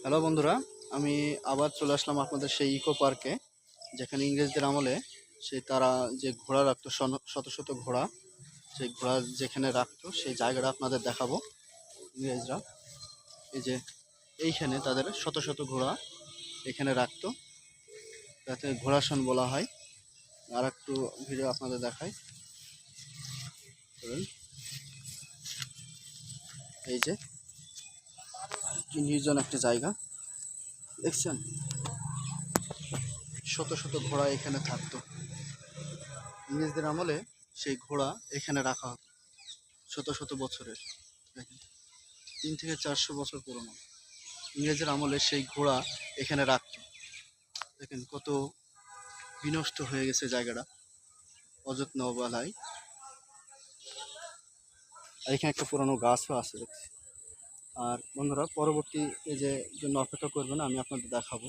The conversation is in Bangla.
হ্যালো বন্ধুরা, আমি আবার চলে আসলাম আপনাদের সেই ইকো পার্কে, যেখানে ইংরেজদের আমলে তারা যে ঘোড়া রাখতো, শত শত ঘোড়া, সেই ঘোড়া যেখানে রাখতো সেই জায়গাটা আপনাদের দেখাবো। ইংরেজরা এই যে এইখানে তাদের শত শত ঘোড়া এখানে রাখতো, যাতে ঘোড়াসন বলা হয়। আর একটু ভিডিও আপনাদের দেখাই। এই যে কি নির্জন একটা জায়গা, দেখছেন? শত শত ঘোড়া এখানে থাকতো। ইংরেজদের আমলে সেই ঘোড়া এখানে রাখা হতো শত শত বছরের। দেখেন, 300 থেকে 400 বছর পুরনো। ইংরেজের আমলে সেই ঘোড়া এখানে রাখতো। দেখেন কত বিনষ্ট হয়ে গেছে জায়গাটা, অযত্ন অবহেলায়। আর এখানে একটা পুরানো গাছও আছে দেখছি। আর বন্ধুরা, পরবর্তী এই যে জন্য অপেক্ষা করবেন, আমি আপনাদের দেখাবো।